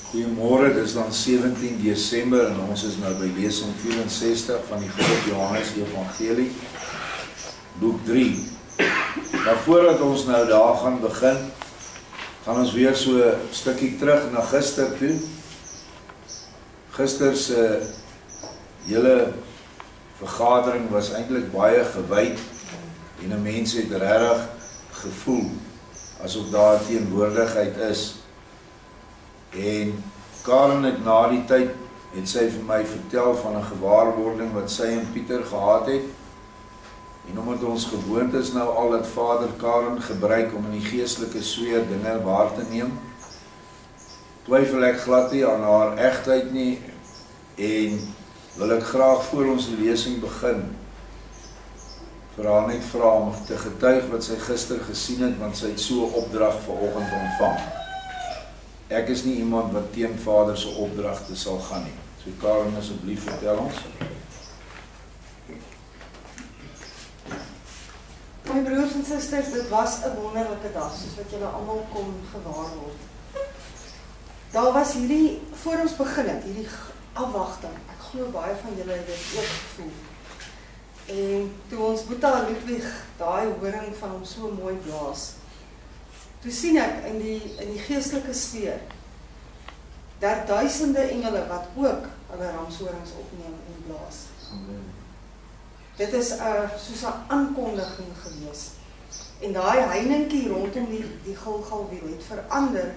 Goeiemôre, dis dan 17 Desember en ons is nou by lesing 64 van die groot Johannes Evangelie, boek 3. Nou voordat ons nou daar gaan begin, gaan ons weer so 'n stukkie terug na gister toe. Gister se hele vergadering was eintlik baie gewyd en 'n mens het regtig gevoel asof daar teenwoordigheid is. En Karen het na die tyd, het sy vir my vertel van 'n gewaarwording wat sy en Pieter gehad het. En omdat ons gewoond is nou al dat Vader Karen gebruik om in die geestelike sfeer dinge waar te neem, twyfel ek glad nie aan haar egtheid nie en wil ek graag voor ons lesing begin vir haar net vra om te getuig wat sy gister gesien het, want sy het so 'n opdrag vanoggend ontvang. Ek is nie iemand wat teen Vader se opdragte sal gaan nie. So Karen, asseblief vertel ons. My broers en susters, dit was 'n wonderlike dag, soos wat julle almal kon gewaar word. Daar was hierdie, voor ons begin het, hierdie afwagting. Ek glo baie van julle het dit ook gevoel. En toe ons Boeta Ludwig daai horing van hom so mooi blaas, toe sien ek in die geestelike sfeer daar duisende engele wat ook hulle ramshorings opneem en blaas. Dit is soos 'n aankondiging gewees. En daai heininkie rondom die Gilgalwiel het verander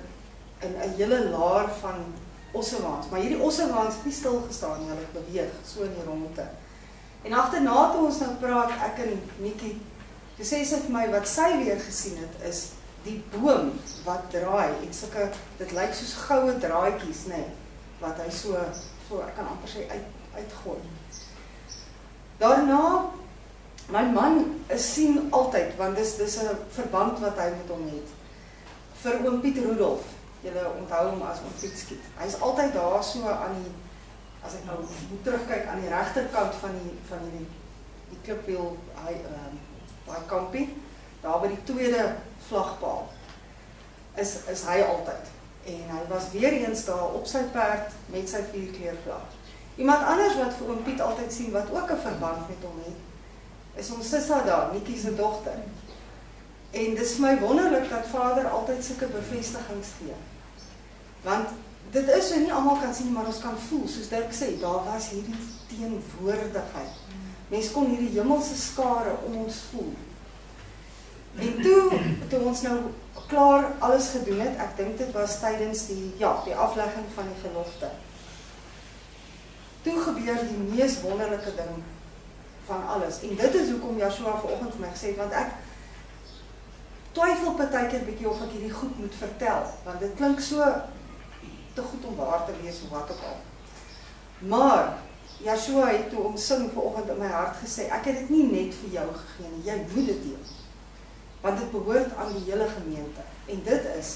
in 'n hele laar van ossewaans. Maar hierdie ossewaans het nie stil gestaan nie, hulle het beweeg so in die rondte. En agterna toe ons nou praat, ek en Nikkie, toe sê sy vir my wat sy weer gesien het is die boom wat draai en sulke, dit lyk soos goue draadjies, nê, wat hy so ek kan amper sê uitgooi. Daarna, my man sien altyd, want dis 'n verband wat hy met hom het, vir oom Piet Rudolf. Julle onthou hom as oom Piet Skiet. Hy is altyd daar so aan die, as ek nou moet terugkyk, aan die regterkant van die klipwiel, daai kampie, daar by die tweede vlagpaal, is hy altyd. En hy was weer eens daar op sy perd met sy 4-kleurvlag. Iemand anders wat vir oom Piet altyd sien, wat ook 'n verband met hom het, is ons Sissa daar, Nikkie se dogter. En dis vir my wonderlik dat Vader altyd sulke bevestigings gee. Want dit is so nie almal kan sien, maar ons kan voel, soos Dirk sê, daar was hierdie teenwoordigheid. Mens kon hierdie hemelse skare om ons voel. En toe ons nou klaar alles gedoen het, ek dink dit was tydens die aflegging van die gelofte. Toe gebeur die mees wonderlike ding van alles. En dit is hoekom Joshua vanoggend vir my gesê het, want ek twyfel partykeer bietjie of ek hierdie goed moet vertel, want dit klink so te goed om waar te wees of wat ook al. Maar Joshua het toe omsing vanoggend in my hart gesê, ek het dit nie net vir jou gegee nie, jy moet dit deel. Want dit behoort aan die hele gemeente. En dit is,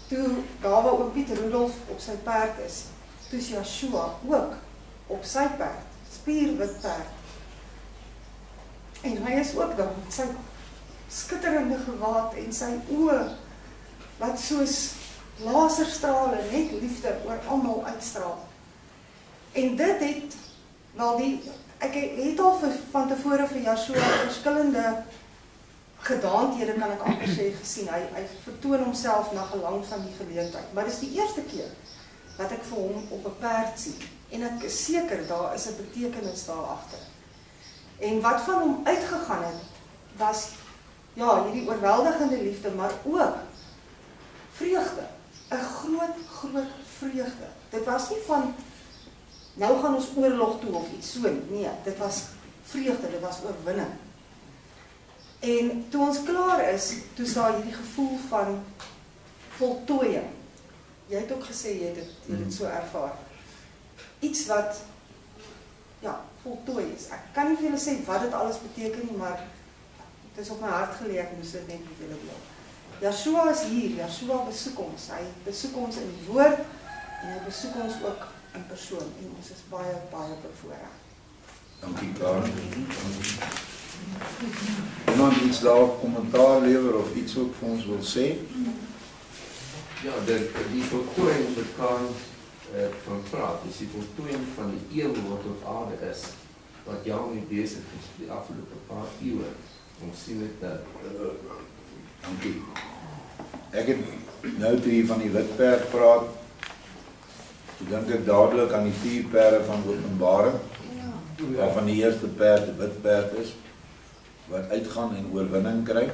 toe daar waar oom Piet Rudolf op sy perd is, toe is Joshua ook op sy perd, spierwit perd. En hy is ook daar met sy skitterende gewaad en sy oë wat soos laserstrale net liefde oor almal uitstraal. En dit het, ek het al van tevore vir Joshua verskillende gedaanthede, kan ek amper sê, gesien. Hy vertoon homself na gelang van die geleentheid. Maar dis die eerste keer wat ek vir hom op 'n perd sien. En ek is seker, daar is 'n betekenis daar agter. En wat van hom uitgegaan het, was hierdie oorweldigende liefde, maar ook vreugde. 'n groot vreugde. Dit was nie van, nou gaan ons oorlog toe of iets so nie. Nee, dit was vreugde, dit was oorwinning. En toe ons klaar is, toe is daar hierdie gevoel van voltooiing. Jy het ook gesê, jy het dit so ervaar. Iets wat, voltooi is. Ek kan nie vir julle sê wat dit alles beteken nie, maar het is op my hart geleë, ek moes dit net met julle deel. Joshua is hier, Joshua besoek ons. Hy besoek ons in die woord, en hy besoek ons ook in persoon. En ons is baie, baie bevoorreg. Dankie, Karen. Iemand iets daar op kommentaar lewer of iets ook vir ons wil sê? Ja, die voltooiing wat Karen van praat, is die voltooiing van die eeuw wat tot aarde is, wat jou mee bezig is die afgelopen paar eeuwe. Ons sien het dat. Dankie. Ek het nou toe hier van die wit perd praat, toe dink ek dadelik aan die 4 perde van Openbaring, waarvan die eerste perd die wit perd is, wat uitgaan en oorwinning kry.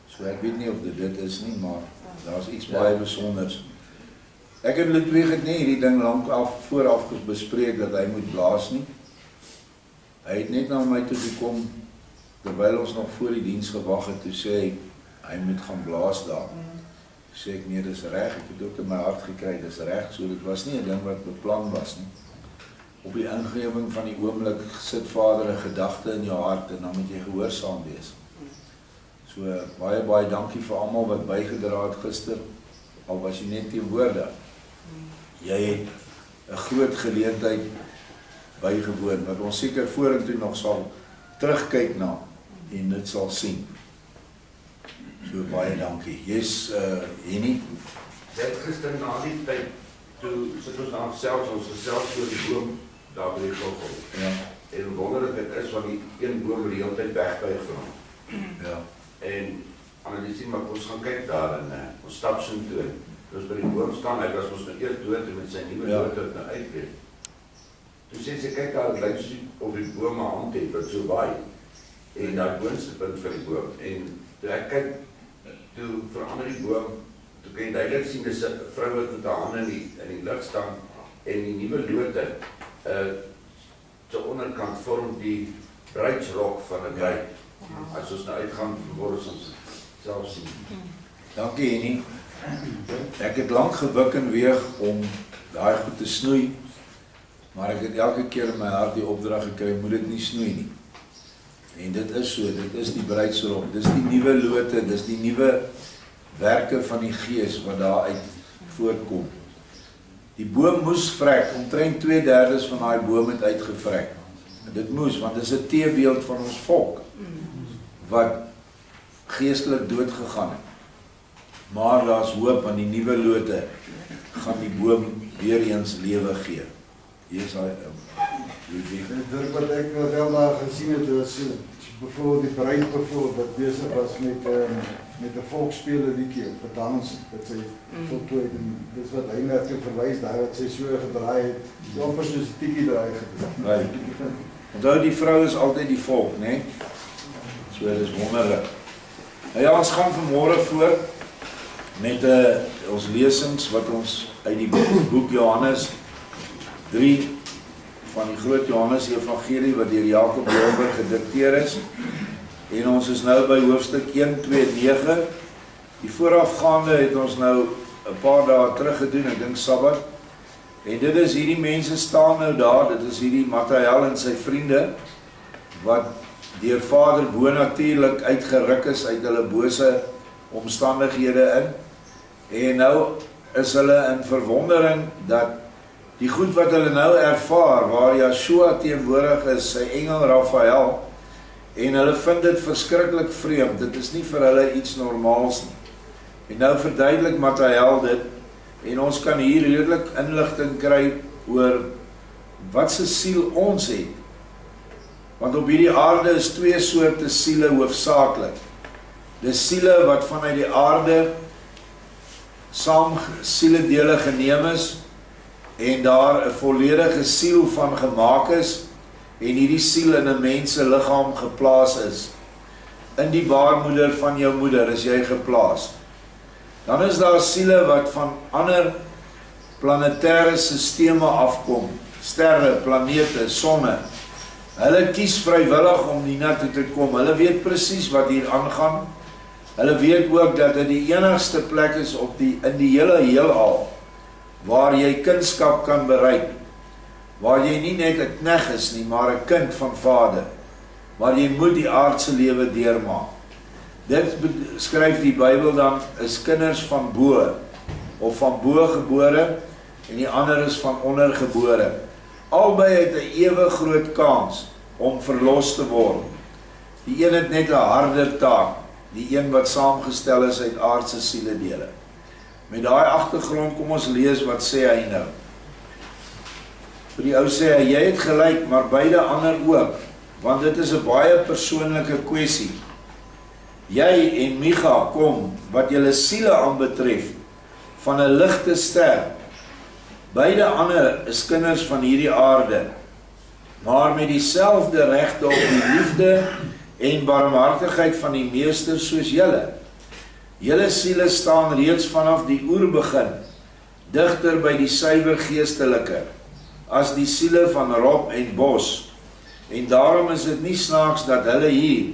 So ek weet nie of dit is nie, maar daar is iets baie besonders. Ek en Ludwig het nie hierdie ding vooraf bespreek dat hy moet blaas nie. Hy het net na my toe gekom, terwyl ons nog voor die diens gewag het, toe sê hy moet gaan blaas daar. Toe sê ek, nee, dis reg, ek het ook in my hart gekry, dis reg, so dit was nie 'n ding wat beplan was nie. Op die ingewing van die oomblik sit Vader 'n gedagte in jou hart en dan moet jy gehoorsaam wees. So baie dankie vir almal wat bygedra het gister, al was jy net teenwoordig. Jy het 'n groot geleentheid bygewoon, wat ons seker vorentoe nog sal terugkyk na en dit sal sien. So baie dankie. Yes, Henny? Dit gister na die tyd, toe sit ons daar selfs oor die boom, daar by die Golgotha. Ja. En wonderlik dit is, want die een boom die hele tyd wegbuig van hom. Ja. En analyseer, maar ons gaan kyk daar en ons stap so toe. Ons by die boom staan, hy was ons nou eers dood en met sy nuwe dood het nou uitbreek. Toe sê sy, kyk daar, het lyk soos of die boom 'n hand het, wat so waai. En daar boonste punt van die boom. En toe ek kyk, toe verander die boom, toe kan jy duidelik sien, dis 'n vrou wat met haar hande in die lug staan, en die nuwe lote, te onderkant vorm die bruidsrok van 'n bruid. As ons nou uitgaan, word ons self sien. Dankie, Henny. Ek het lank gewik en weeg om daai goed te snoei, maar ek het elke keer in my hart die opdrag gekry, moet dit nie snoei nie. En dit is so, dit is die bruidsrok, dis die nuwe lote, dis die nuwe werke van die Gees wat daaruit voortkom. Die boom moes vrek, omtrent 2/3 van daai boom het uitgevrek. Dit moes, want dit is 'n teebeeld van ons volk, wat geestelik dood gegaan het. Maar daar is hoop, want die nuwe lote gaan die boom weer eens lewe gee. Hier is hy, Ludwig. Dit wat ek wel daar gesien het, was bijvoorbeeld die bruid wat bezig was met 'n volksspele liedjie op 'n dans, wat sy voltooi het, en dis wat hy net verwys, daar wat sy so gedraai het, amper soos 'n tikkie draai gedraai. Right. Onthou, die vrou is altyd die volk, né? So, dit is wonderlik. Nou ja, ons gaan vanmôre voort met ons lesings wat ons uit die boek Johannes 3 van die groot Johannes Evangelie wat deur Jakob Wilber gedikteer is. En ons is nou by hoofstuk 1:2:9. Die voorafgaande het ons nou 'n paar dae terug gedoen, ek dink Sabbat. En dit is hierdie mense staan nou daar, dit is hierdie Matthaiel en sy vriende wat deur Vader bonatuurlik uitgeruk is uit hulle bose omstandighede in. En nou is hulle in verwondering dat die goed wat hulle nou ervaar, waar Yeshua teenwoordig is, sy engel Raphael, en hulle vind dit verskriklik vreemd, dit is nie vir hulle iets normaals nie. En nou verduidelik Matthaiel dit, en ons kan hier redelik inligting kry oor wat se siel ons het. Want op hierdie aarde is 2 soorte siele hoofsaaklik. Dis siele wat vanuit die aarde saam sieledele geneem is, en daar 'n volledige siel van gemaak is, en hierdie siel in 'n mens se liggaam geplaas is. In die baarmoeder van jou moeder is jy geplaas. Dan is daar siele wat van ander planetêre sisteme afkom, sterre, planete, sonne. Hulle kies vrywillig om hiernatoe te kom. Hulle weet presies wat hier aangaan. Hulle weet ook dat dit die enigste plek is in die hele heelal waar jy kindskap kan bereik, waar jy nie net 'n knegg is nie, maar 'n kind van Vader, waar jy moet die aardse lewe deurmaak. Dit skryf die Bybel dan, is kinders van bo, of van bo gebore, en die ander is van onder gebore. Albei het 'n ewe groot kans om verlos te word. Die een het net 'n harder taak, die een wat saamgestel is uit aardse sieledele. Met daai agtergrond, kom ons lees wat sê hy nou. Vir die ou sê hy, jy het gelyk, maar beide ander ook, want dit is 'n baie persoonlike kwessie. Jy en Micha kom, wat julle siele aanbetref, van 'n ligte ster. Beide ander is kinders van hierdie aarde, maar met dieselfde regte op die liefde en barmhartigheid van die meester soos julle. Julle siele staan reeds vanaf die oerbegin, digter by die suiwer geestelike, as die siele van Rob en Bos. En daarom is dit nie snaaks dat hulle hier,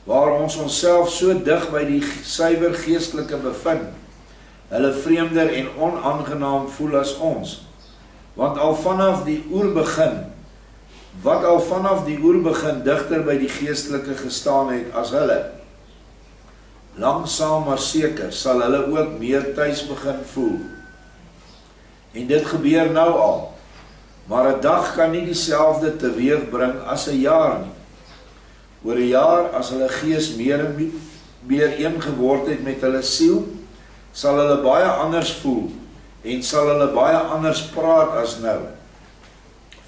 waar ons onsself so dig by die suiwer geestelike bevind, hulle vreemder en onaangenaam voel as ons. Want al vanaf die oerbegin digter by die geestelike gestaan het as hulle. Langsaam maar seker sal hulle ook meer tuis begin voel. En dit gebeur nou al. Maar 'n dag kan nie dieselfde teweeg bring as 'n jaar nie. Oor 'n jaar, as hulle gees meer en meer een geword het met hulle siel, sal hulle baie anders voel en sal hulle baie anders praat as nou.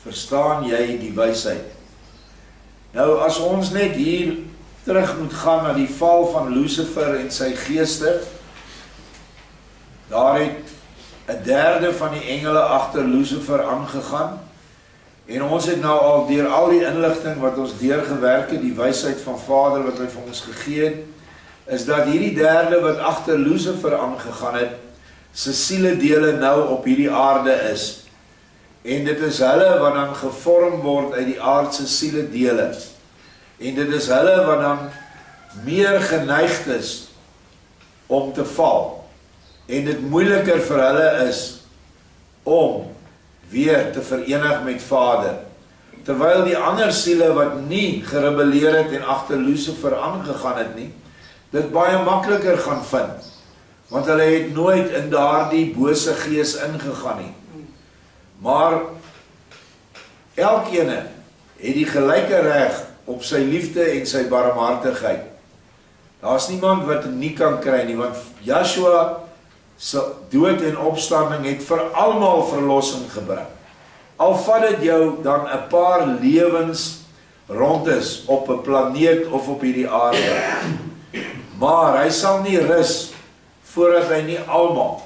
Verstaan jy die wysheid? Nou, as ons net hier terug moet gaan na die val van Lucifer en sy geeste, daar het 'n derde van die engele agter Lucifer aangegaan, en ons het nou al deur al die inligting wat ons deurgewerk het, die wysheid van Vader wat hy vir ons gegee het, is dat hierdie derde wat agter Lucifer aangegaan het, sy sieledele nou op hierdie aarde is. En dit is hulle wat dan gevorm word uit die aardse sieledele. En dit is hulle wat dan meer geneigd is om te val. En dit moeiliker vir hulle is om weer te verenig met Vader. Terwyl die ander siele wat nie gerebelleer het en agter Lucifer aangegaan het nie, dit baie makliker gaan vind. Want hulle het nooit in daardie bose gees ingegaan nie. Maar elkeen het die gelyke reg op sy liefde en sy barmhartigheid. Daar's niemand wat dit nie kan kry nie, want Joshua se dood en opstanding het vir almal verlossing gebring. Al vat dit jou dan 'n paar lewens rond is op 'n planeet of op hierdie aarde. Maar hy sal nie rus voordat hy nie almal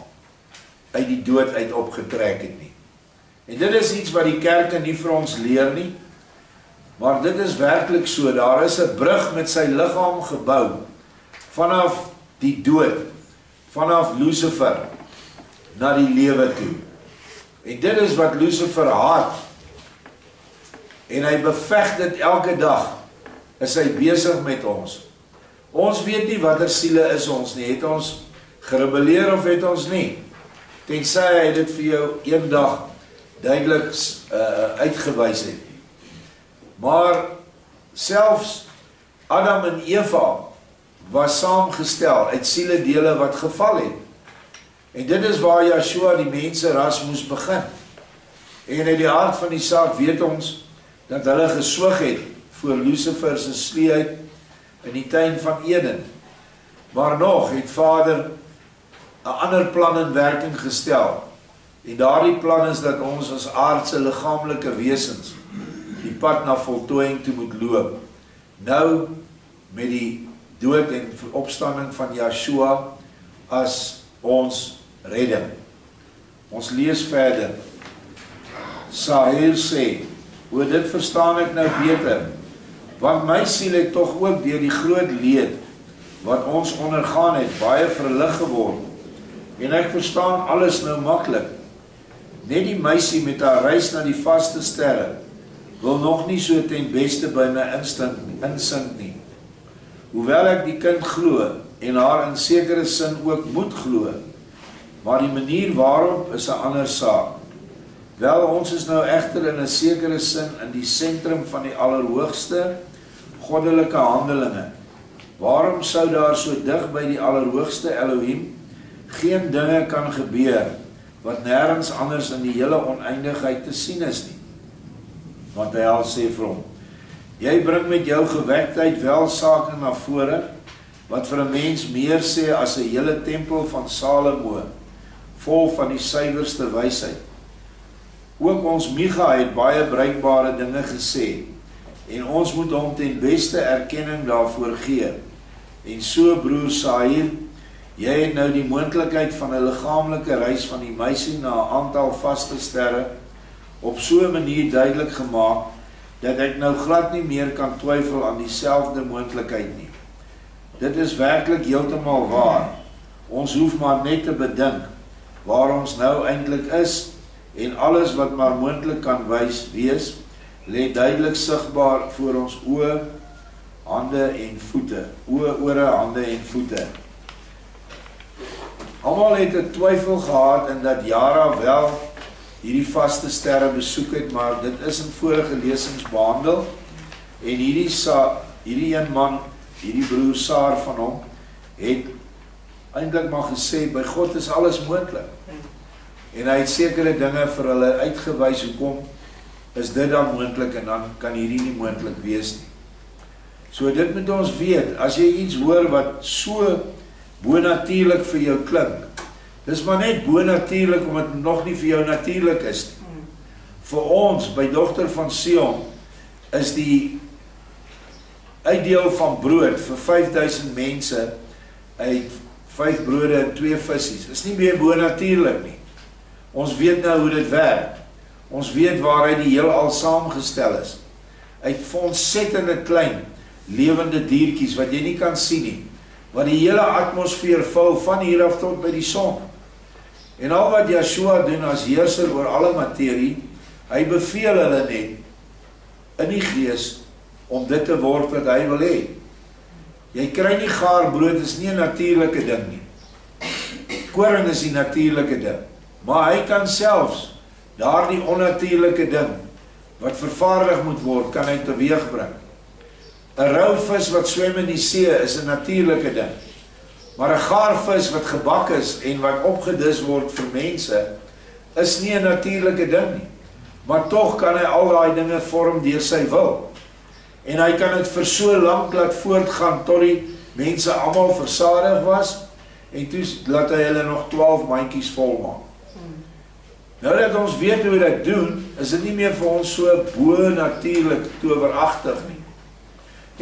uit die dood uit opgetrek het nie. En dit is iets wat die kerke nie vir ons leer nie, maar dit is werklik so. Daar is 'n brug met sy liggaam gebou vanaf die dood, vanaf Lucifer na die lewe toe. En dit is wat Lucifer haat. En hy beveg dit elke dag, is hy besig met ons. Ons weet nie watter siele is ons nie. Het ons gerebelleer of het ons nie? Tensy hy dit vir jou eendag duidelik uitgewys het. Maar selfs Adam en Eva was saamgestel uit sieledele wat geval het. En dit is waar Joshua die menseras moes begin. En uit die aard van die saak weet ons dat hulle geswyg het voor Lucifer se sleeheid in die tuin van Eden. Maar nog het Vader 'n ander plan in werking gestel. En daardie plan is dat ons as aardse liggaamlike wesens die pad na voltooiing toe moet loop. Nou met die dood en opstanding van Joshua as ons redding. Ons lees verder. Sahel sê, oor dit verstaan ek nou beter, want my siel het tog ook deur die groot leed wat ons ondergaan het, baie verlig geword. En ek verstaan alles nou maklik. Net die meisie met haar reis na die vaste sterre wil nog nie so ten beste by my insink nie. Hoewel ek die kind glo en haar in sekere sin ook moet glo, maar die manier waarop is 'n ander saak. Wel, ons is nou egter in 'n sekere sin in die sentrum van die allerhoogste goddelike handelinge. Waarom sou daar so dig by die allerhoogste Elohim geen dinge kan gebeur wat nêrens anders in die hele oneindigheid te sien is nie? Want hy al sê vir hom, jy bring met jou gewektheid wel sake na vore, wat vir 'n mens meer sê as 'n hele tempel van Salomo, vol van die suiwerste wysheid. Ook ons Micha het baie bruikbare dinge gesê, en ons moet hom ten beste erkenning daarvoor gee. En so, broer Sahir, jy het nou die moontlikheid van 'n liggaamlike reis van die meisie na 'n aantal vaste sterre op so 'n manier duidelik gemaak, dat ek nou glad nie meer kan twyfel aan dieselfde moontlikheid nie. Dit is werklik heeltemal waar. Ons hoef maar net te bedink waar ons nou eintlik is, en alles wat maar moontlik kan wees, lê duidelik sigbaar voor ons oë, hande en voete. Oë, ore, hande en voete. Almal het 'n twyfel gehad in dat Yara wel hierdie vaste sterre besoek het, maar dit is in vorige lesings behandel, en hierdie een man, hierdie broer Saar van hom, het eintlik maar gesê, by God is alles moontlik. En hy het sekere dinge vir hulle uitgewys, hoekom is dit dan moontlik, en dan kan hierdie nie moontlik wees nie. So dit moet ons weet, as jy iets hoor wat so bonatuurlik vir jou klink, dis maar net bonatuurlik, omdat het nog nie vir jou natuurlik is nie. Vir ons, by Dogter van Sion, is die uitdeel van brood vir 5000 mense, uit 5 brode en 2 vissies, is nie meer bonatuurlik nie. Ons weet nou hoe dit werk. Ons weet waar hy die heelal saamgestel is. Uit ontsettende klein, lewende diertjies, wat jy nie kan sien nie, wat die hele atmosfeer vul, van hier af tot by die son. En al wat Yeshua doen as heerser oor alle materie, hy beveel hulle net, in die gees, om dit te word wat hy wil hê. Jy kry nie gaar brood, is nie 'n natuurlike ding nie. Koring is die natuurlike ding. Maar hy kan selfs daardie onnatuurlike ding wat vervaardig moet word, kan hy teweeg bring. 'n Rou vis wat swem in die see is 'n natuurlike ding. Maar 'n gaar vis wat gebak is en wat opgedis word vir mense, is nie 'n natuurlike ding nie. Maar tog kan hy al daai dinge vorm deur sy wil. En hy kan dit vir so lank laat voortgaan tot die mense almal versadig was, en toe laat hy hulle nog 12 mandjies vol maak. Nou dat ons weet hoe dit doen, is dit nie meer vir ons so bo-natuurlik toweragtig nie.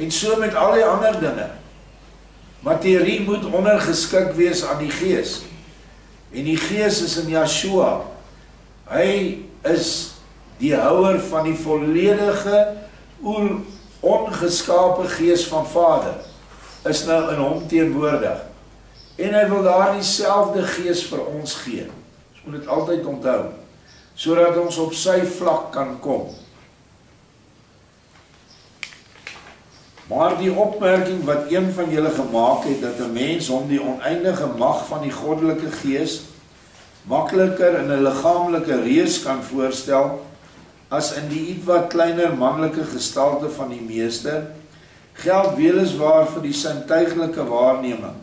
En so met al die ander dinge. Materie moet ondergeskik wees aan die gees. En die gees is in Yeshua. Hy is die houer van die volledige ongeskape gees van Vader, is nou in hom teenwoordig. En hy wil daar dieselfde gees vir ons gee. Ons moet dit altyd onthou, sodat ons op sy vlak kan kom. Maar die opmerking wat een van julle gemaak het, dat 'n mens hom die oneindige mag van die goddelike gees makliker in 'n liggaamlike reus kan voorstel, as in die ietwat kleiner manlike gestalte van die meester, geld weliswaar vir die sintuiglike waarneming,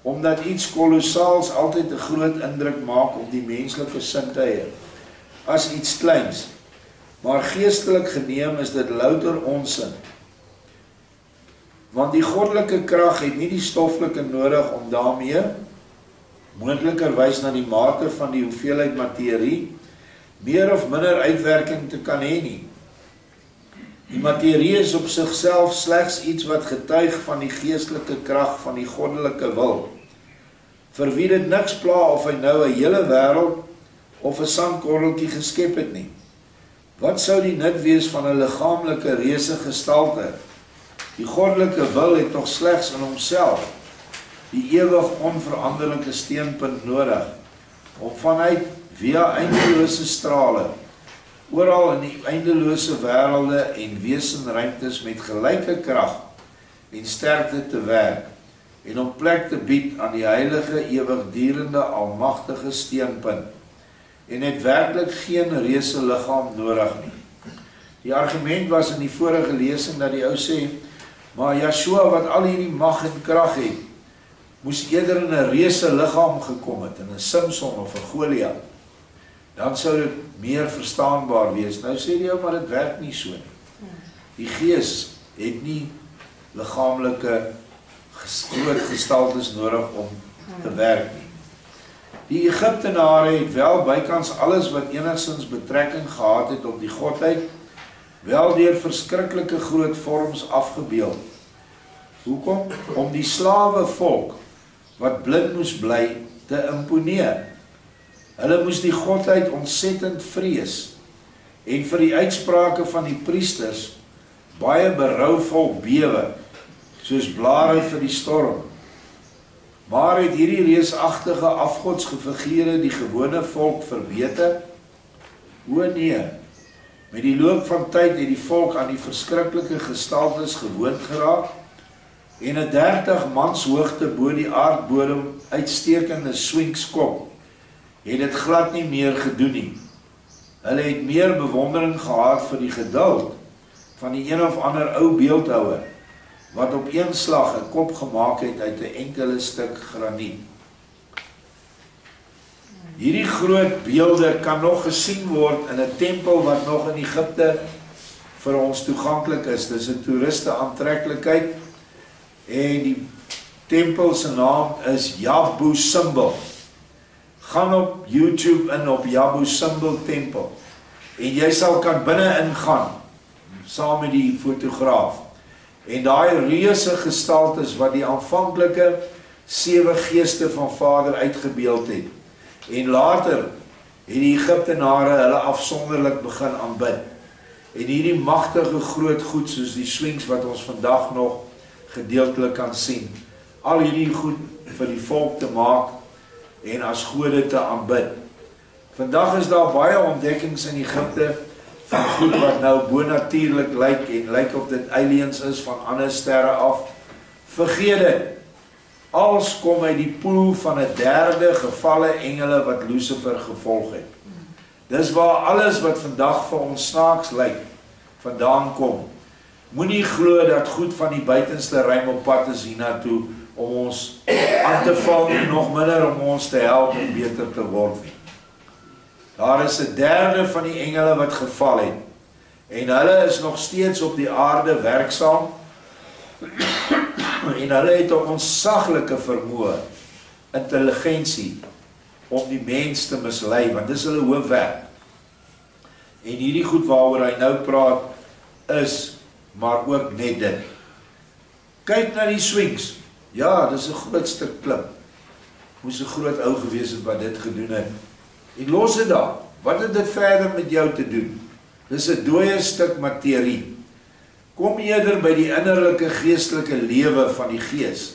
omdat iets kolossaals altyd 'n groot indruk maak op die menslike sintuie, as iets kleins. Maar geestelik geneem is dit louter onsin. Want die goddelike krag het nie die stoffelike nodig om daarmee, moontlikerwys na die mate van die hoeveelheid materie, meer of minder uitwerking te kan hê nie. Die materie is op sigself slegs iets wat getuig van die geestelike krag van die goddelike wil. Vir wie dit niks pla of hy nou 'n hele wêreld of 'n sandkorreltjie geskep het nie. Wat sou die nut wees van 'n liggaamlike reuse gestalte? Die goddelike wil het tog slegs in homself die ewig onveranderlike steunpunt nodig, om vanuit via eindelose strale, oral in die eindelose wêrelde en wesenruimtes met gelyke krag en sterkte te werk, en om plek te bied aan die heilige, ewigdurende, almagtige steunpunt, en het werklik geen reuse liggaam nodig nie. Die argument was in die vorige lesing dat die ou sê, maar Yeshua wat al hierdie mag en krag het, moes eerder in 'n reuse liggaam gekom het, in 'n Samson of 'n Goliat. Dan sou dit meer verstaanbaar wees. Nou sê die ou, maar dit werk nie so nie. Die gees het nie liggaamlike groot gestaltes nodig om te werk nie. Die Egiptenare het wel bykans alles wat enigstens betrekking gehad het op die godheid, wel deur verskriklike groot vorms afgebeeld. Hoekom? Om die slawe volk, wat blind moes bly, te imponeer. Hulle moes die godheid ontsettend vrees, en vir die uitsprake van die priesters, baie berouvol bewe, soos blare vir die storm. Maar het hierdie reusagtige afgodsfigure die gewone volk verbeter? O nee, met die loop van tyd het die volk aan die verskriklike gestaltes gewoond geraak, en 'n 30 mans hoogte bo die aardbodem uitstekende swinkskop, het dit glad nie meer gedoen nie. Hulle het meer bewondering gehad vir die geduld van die een of ander ou beeldhouer, wat op een slag 'n kop gemaak het uit 'n enkele stuk graniet. Hierdie groot beelde kan nog gesien word in 'n tempel wat nog in Egipte vir ons toeganklik is. Dis 'n toeriste aantreklikheid, en die tempel se naam is Jabu Simbel. Gaan op YouTube in op Jabu Simbel tempel, en jy sal kan binne ingaan, saam met die fotograaf, en daai reuse gestaltes wat die aanvanklike 7 geeste van Vader uitgebeeld het, en later het die Egiptenare hulle afsonderlik begin aanbid, en hierdie magtige groot goed soos die Sphinx wat ons vandag nog gedeeltelik kan sien, al hierdie goed vir die volk te maak en as gode te aanbid. Vandag is daar baie ontdekkings in Egipte van goed wat nou bonatuurlik lyk en lyk of dit aliens is van ander sterre af. Vergeet dit. Als kom uit die poel van 'n derde gevalle engele wat Lucifer gevolg het. Dis waar alles wat vandag vir ons snaaks lyk vandaan kom. Moenie glo dat goed van die buitenste ruim op pad is hiernatoe om ons aan te val nie, nog minder om ons te help om beter te word nie. Daar is 'n derde van die engele wat geval het, en hulle is nog steeds op die aarde werksaam, en hulle het 'n ontsaglike vermoë, intelligensie, om die mens te mislei, want dis hulle hoofwerk. En hierdie goed waaroor hy nou praat, is maar ook net dit. Kyk na die Sphinx. Ja, dis 'n groot stuk klip. Moes 'n groot ou gewees het wat dit gedoen het. En los dit daar. Wat het dit verder met jou te doen? Dis 'n dooie stuk materie. Kom eerder by die innerlike geestelike lewe van die gees.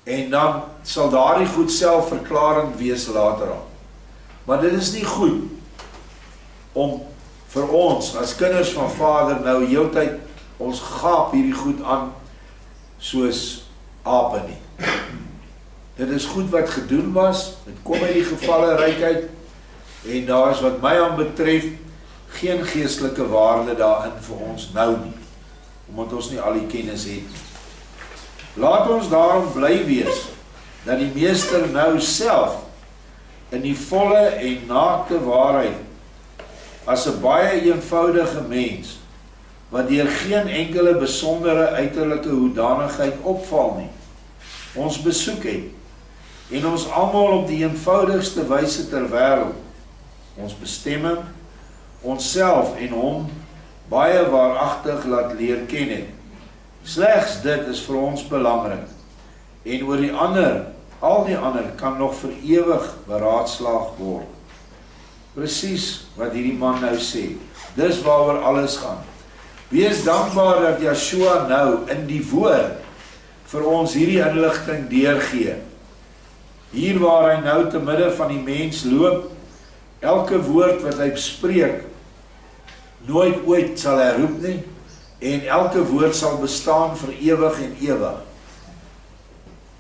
En dan sal daardie goed selfverklarend wees later aan. Maar dit is nie goed om vir ons as kinders van Vader nou heeltyd ons gaap hierdie goed aan soos ape nie. Dit is goed wat gedoen was, dit kom uit die gevalle rykheid, en daar is wat my aan betref geen geestelike waarde daarin vir ons nou nie, omdat ons nie al die kennis het. Laat ons daarom bly wees dat die Meester nou self in die volle en naakte waarheid as 'n baie eenvoudige mens wat deur geen enkele besondere uiterlike hoedanigheid opval nie, ons besoek het, en ons almal op die eenvoudigste wyse ter wêreld, ons bestemming, onsself en hom baie waaragtig laat leer ken het. Slegs dit is vir ons belangrik, en oor die ander, al die ander kan nog vir ewig beraadslaag word. Presies wat hierdie man nou sê, dis waaroor alles gaan. Wees dankbaar dat Yeshua nou in die woord vir ons hierdie inligting deurgee. Hier waar hy nou te midde van die mens loop, elke woord wat hy spreek, nooit ooit sal hy roep nie, en elke woord sal bestaan vir ewig en ewig.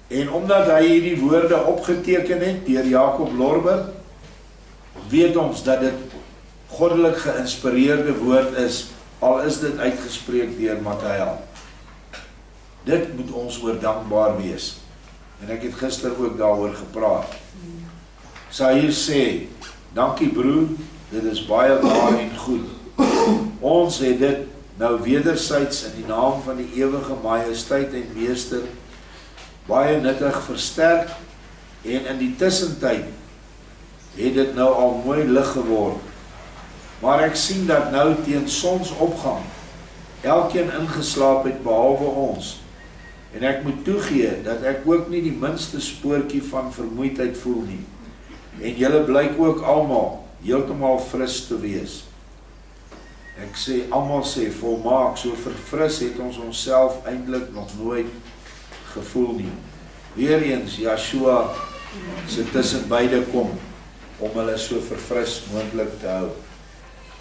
En omdat hy hierdie woorde opgeteken het deur Jacob Lorber, weet ons dat dit goddelik geïnspireerde woord is, al is dit uitgespreek deur Matthäus. Dit moet ons oor dankbaar wees. En ek het gister ook daaroor gepraat. Sahir sê, dankie broer, dit is baie waar en goed. Ons het dit nou wederzijds in die naam van die ewige majesteit en meester baie nuttig versterk En in die tussentyd het dit nou al mooi lig geword. Maar ek sien dat nou teen sonsopgang elkeen ingeslaap het behalwe ons. En ek moet toegee dat ek ook nie die minste spoortjie van vermoeidheid voel nie. En julle blyk ook almal heeltemal fris te wees. Ek sê, almal sê, volmaak, so verfris het ons onsself eintlik nog nooit gevoel nie. Weereens, Joshua se tussen beide kom, om hulle so verfris moontlik te hou.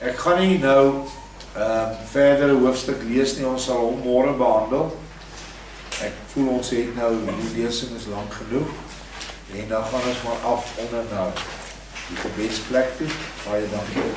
Ek gaan nie nou verdere hoofstuk lees nie, ons sal hom môre behandel. Ek voel ons het nou, die lesing is lang genoeg, en dan gaan ons maar af onder na die gebedsplek toe. Baie dankie.